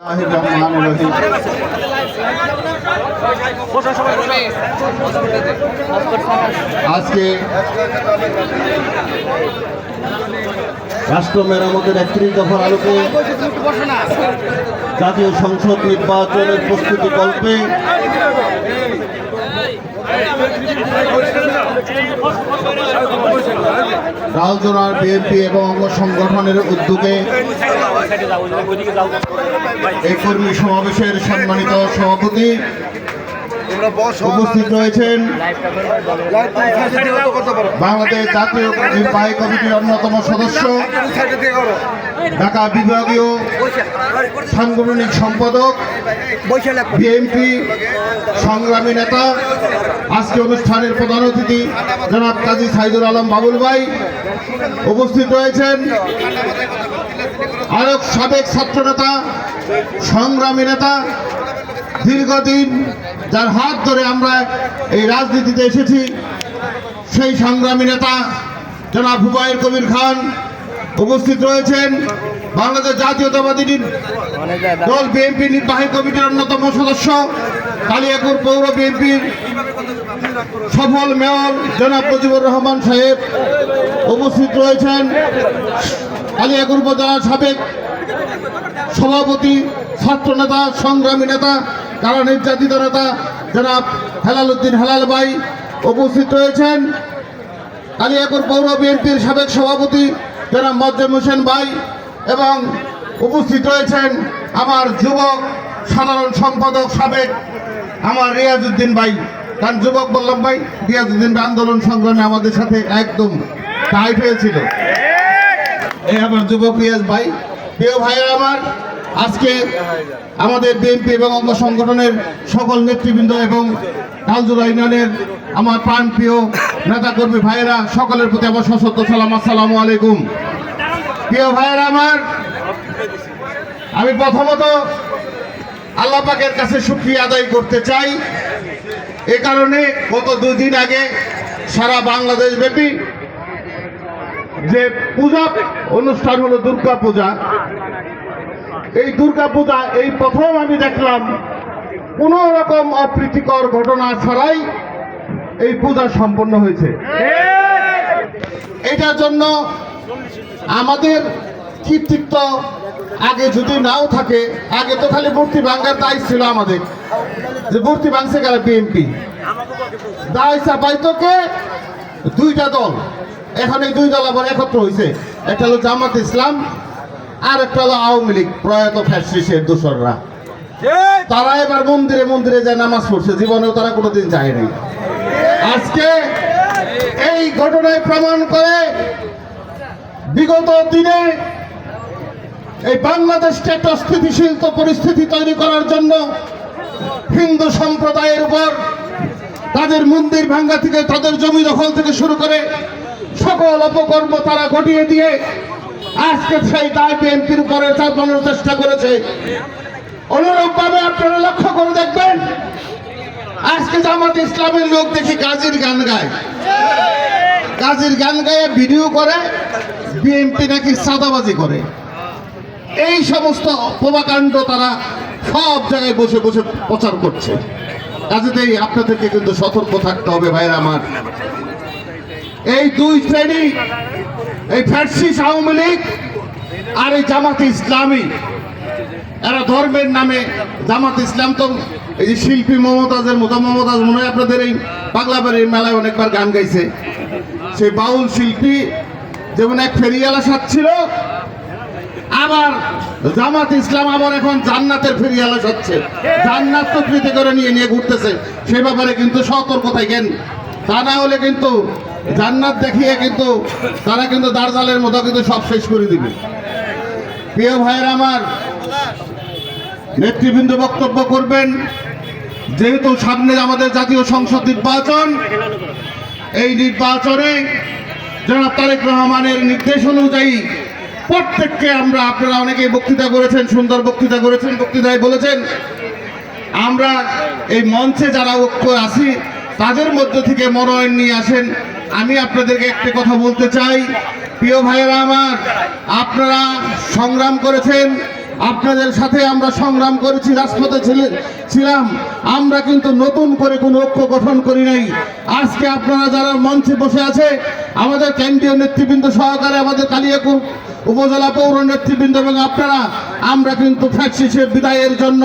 আজকে রাষ্ট্র মেরামতের ৩১ দফার আলোকে জাতীয় সংসদ নির্বাচনের প্রস্তুতি কল্পে রাউজানার বিএনপি এবং অঙ্গ সংগঠনের উদ্যোগে এই কর্মী সমাবেশের সম্মানিত সভাপতি উপস্থিত রয়েছেন বাংলাদেশ জাতীয় নির্বাহী কমিটির অন্যতম সদস্য, ঢাকা বিভাগীয় সাংগঠনিক সম্পাদক, বিএনপি সংগ্রামী নেতা, আজকে অনুষ্ঠানের প্রধান অতিথি জনাব কাজী সাইদুল আলম বাবুল ভাই উপস্থিত রয়েছেন, আরো সাবেক ছাত্রনেতা, সংগ্রামী নেতা, দীর্ঘদিন যার হাত ধরে আমরা এই রাজনীতিতে এসেছি সেই সংগ্রামী নেতা জনাব হুমায়ুন কবির খান উপস্থিত রয়েছেন, বাংলাদেশ জাতীয়তাবাদী দল বিএনপি নির্বাহী কমিটির অন্যতম সদস্য, কালিয়াকৈর পৌর বিএনপির সফল মেয়র জনাব মুজিবুর রহমান সাহেব উপস্থিত রয়েছেন, কালিয়াকৈর উপজেলার সাবেক সভাপতি, ছাত্রনেতা, সংগ্রামী নেতা, কারা নির্যাতিত নেতা জনাব হেলাল উদ্দিন হেলাল ভাই উপস্থিত রয়েছেন, কালিয়াকৈর পৌর বিএনপির সাবেক সভাপতি জনাব মজ্জেম হোসেন ভাই এবং উপস্থিত রয়েছেন আমার যুবক সাধারণ সম্পাদক সাবেক আমার রিয়াজউদ্দিন ভাই। কারণ যুবক বললাম ভাই, রিয়াজউদ্দিন আন্দোলন সংগ্রামে আমাদের সাথে একদম টাইট হয়েছিল, এই আমার যুবক রিয়াজ ভাই। প্রিয় ভাইয়েরা আমার, আজকে আমাদের বিএনপি এবং অঙ্গ সংগঠনের সকল নেতৃবৃন্দ এবং তালজোড়া ইউনিয়নের আমার প্রাণপ্রিয় নেতাকর্মী ভাইয়েরা, সকলের প্রতি আমার সশস্ত্র সালাম, আসসালামু আলাইকুম। প্রিয় ভাইয়েরা আমার, আমি প্রথমত আল্লাহ পাকের কাছে শুকরিয়া আদায় করতে চাই। এ কারণে গত 2 দিন আগে সারা বাংলাদেশ ব্যাপী যে পূজা অনুষ্ঠান হলো দুর্গা পূজা, এই দুর্গা পূজা এই প্রথম আমি দেখলাম কোনো রকম অপ্রীতিকর ঘটনা ছাড়াই এই পূজা সম্পন্ন হয়েছে। এটার জন্য আমাদের কৃতিত্ব আগে যদি নাও থাকে, আগে তো খালি মূর্তি ভাঙ্গার দায় ছিল আমাদের, যে মূর্তি ভাঙছে কারা, বিএনপি। দায় চাপাইতো কে? 2টা দল। এখন এই 2 দল আবার একত্র হয়েছে, একটা হলো জামাত ইসলাম আর একটা হলো আওয়ামী লীগ, প্রয়াত ফ্যাসিস্টের দোসররা। তারা এবার মন্দিরে মন্দিরে যায় নামাজ পড়ছে, জীবনেও তারা কোনোদিন যায়নি। আজকে এই ঘটনায় প্রমাণ করে বিগত দিনে এই বাংলাদেশকে একটা স্থিতিশীল পরিস্থিতি তৈরি করার জন্য হিন্দু সম্প্রদায়ের উপর তাদের মন্দির ভাঙ্গা থেকে, তাদের জমি দখল থেকে শুরু করে সকল অপকর্ম তারা ঘটিয়ে দিয়ে আজকে সেই দায় বিএনপির উপরে চাপানোর চেষ্টা করেছে। অনুরূপভাবে আপনারা লক্ষ্য করে দেখবেন, আজকে জামাত ইসলামের লোক দেখি গাজীর গান গায়, গাজীর গান গায়ে ভিডিও করে বিএনপি নাকি চাঁদাবাজি করে। এই সমস্ত প্রভাকাণ্ড তারা সব জায়গায় বসে বসে প্রচার করছে। কাজেই আপনাদেরকে কিন্তু সতর্ক থাকতে হবে ভাইয়েরা আমার। এই 2 শ্রেণী, এই ফ্যাসিস্ট আওয়ামী লীগ আর এই জামাতে ইসলামী, এরা ধর্মের নামে, জামাত ইসলাম তো এই যে শিল্পী মমতাজের মতো, মমতাজ মনে হয় আপনাদের এই পাগলাবাড়ির মেলায় অনেকবার গান গাইছে। সেই বাউল শিল্পী যেমন এক ফেরিয়ালা সাজছিল, আবার জামাত ইসলাম আবার এখন জান্নাতের ফেরিয়ালা সাজছে, জান্নাত প্রকৃতি করে নিয়ে নিয়ে ঘুরতেছে। সে ব্যাপারে কিন্তু সতর্ক থাকেন, তা না হলে কিন্তু জান্নাত দেখিয়ে কিন্তু তারা কিন্তু দার্জালের মতো কিন্তু সব শেষ করে দিবে। প্রিয় ভাইয়েরা আমার, নেতৃবৃন্দ বক্তব্য করবেন। যেহেতু সামনে আমাদের জাতীয় সংসদ নির্বাচন, এই নির্বাচনে জনাব তারেক রহমানের নির্দেশ অনুযায়ী প্রত্যেককে আমরা, আপনারা অনেকেই বক্তৃতা করেছেন, সুন্দর বক্তৃতা করেছেন, বক্তৃতায় বলেছেন আমরা এই মঞ্চে যারা ঐক্য আছি তাদের মধ্য থেকে মনোনয়ন নিয়ে আসেন। আমি আপনাদেরকে একটা কথা বলতে চাই, প্রিয় ভাইয়েরা আমার, আপনারা সংগ্রাম করেছেন, আপনাদের সাথে আমরা সংগ্রাম করেছি, রাজপথে ছিলাম। আমরা কিন্তু নতুন করে কোনো ঐক্য গঠন করি নাই। আজকে আপনারা যারা মঞ্চে বসে আছে, আমাদের কেন্দ্রীয় নেতৃবৃন্দ সহকারে আমাদের কালিয়াকুর উপজেলা পৌর নেতৃবৃন্দ এবং আপনারা, আমরা কিন্তু ফ্যাসিস্টের বিদায়ের জন্য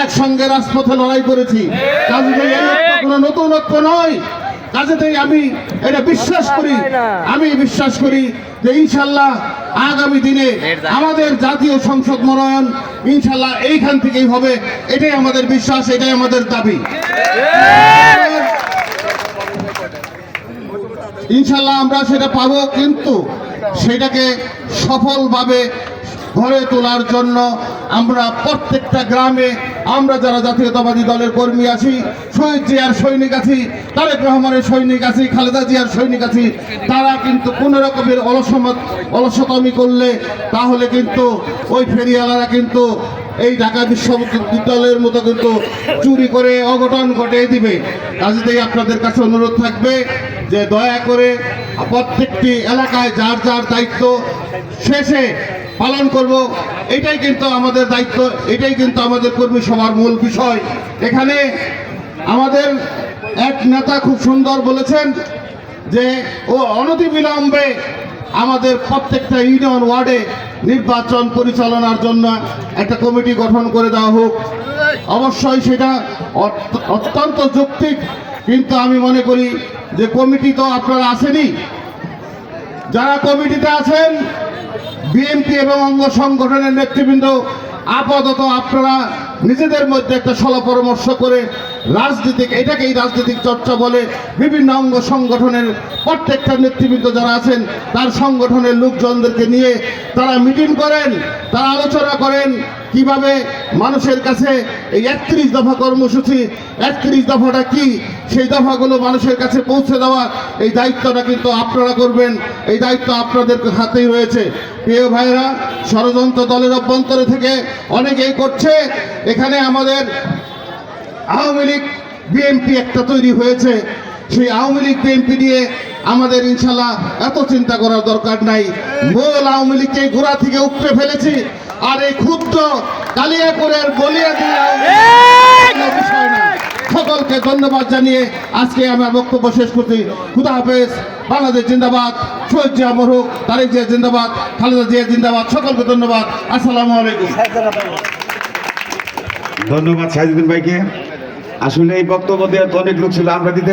একসঙ্গে রাজপথে লড়াই করেছি। কাজেই এই ঐক্য কোনো নতুন ঐক্য নয়। কাজেই আমি এটা বিশ্বাস করি যে ইনশাল্লাহ আগামী দিনে আমাদের জাতীয় সংসদ মনোনয়ন ইনশাল্লাহ এইখান থেকেই হবে। এটাই আমাদের বিশ্বাস, এটাই আমাদের দাবি। ইনশাল্লাহ আমরা সেটা পাবো, কিন্তু সেটাকে সফলভাবে গড়ে তোলার জন্য আমরা প্রত্যেকটা গ্রামে, আমরা যারা জাতীয়তাবাদী দলের কর্মী আছি, শহীদ জিয়ার সৈনিক আছি, তারেক রহমানের সৈনিক আছি, খালেদা জিয়ার সৈনিক আছি, তারা কিন্তু কোনো রকমের অলসতামি করলে তাহলে কিন্তু ওই ফেরিওয়ালারা কিন্তু এই ঢাকা বিশ্ববিদ্যালয়ের মতো কিন্তু চুরি করে অঘটন ঘটিয়ে দিবে। কাজেই আপনাদের কাছে অনুরোধ থাকবে যে দয়া করে প্রত্যেকটি এলাকায় যার যার দায়িত্ব শেষে পালন করব। এটাই কিন্তু আমাদের দায়িত্ব, এটাই কিন্তু আমাদের কর্মী সভার মূল বিষয়। এখানে আমাদের এক নেতা খুব সুন্দর বলেছেন যে অনতিবিলম্বে আমাদের প্রত্যেকটা ইউনিয়ন ওয়ার্ডে নির্বাচন পরিচালনার জন্য একটা কমিটি গঠন করে দেওয়া হোক। অবশ্যই সেটা অত্যন্ত যৌক্তিক, কিন্তু আমি মনে করি যে কমিটি তো আপনারা আসেনি, যারা কমিটিতে আছেন বিএনপি এবং অঙ্গ সংগঠনের নেতৃবৃন্দ, আপাতত আপনারা নিজেদের মধ্যে একটা সলা পরামর্শ করে এটাকেই রাজনৈতিক চর্চা বলে, বিভিন্ন অঙ্গ সংগঠনের প্রত্যেকটা নেতৃবৃন্দ যারা আছেন তার সংগঠনের লোকজনদেরকে নিয়ে তারা মিটিং করেন, তারা আলোচনা করেন কিভাবে মানুষের কাছে এই 31 দফা কর্মসূচি, 31 দফাটা কি, সেই দফাগুলো মানুষের কাছে পৌঁছে দেওয়া, এই দায়িত্বটা কিন্তু আপনারা করবেন। এই দায়িত্ব আপনাদের হাতেই রয়েছে। প্রিয় ভাইরা, ষড়যন্ত্র দলের অভ্যন্তরে থেকে অনেকেই করছে। এখানে আমাদের আওয়ামী লীগ বিএনপি একটা তৈরি হয়েছে, সেই আওয়ামী লীগ বিএনপি নিয়ে আমাদের ইনশাল্লাহ এত চিন্তা করার দরকার নাই। মূল আওয়ামী লীগকে গোড়া থেকে উপড়ে ফেলেছি, আর এই ক্ষুদ্র কালিয়াপুরের বলিয়া দিয়ে বিষয় না। সকলকে ধন্যবাদ জানিয়ে আজকে আমার বক্তব্য শেষ করছি। খুদা হাফেজ। বাংলাদেশ জিন্দাবাদ। শহীদ জিয়া মরহুক, তারেক জিয়া জিন্দাবাদ, খালেদা জিয়া জিন্দাবাদ। সকলকে ধন্যবাদ। আসসালামু আলাইকুম। ধন্যবাদ সাইদুদ্দিন ভাইকে। আসলে এই বক্তব্য দেওয়ার তো অনেক লোক ছিল, আমরা দিতে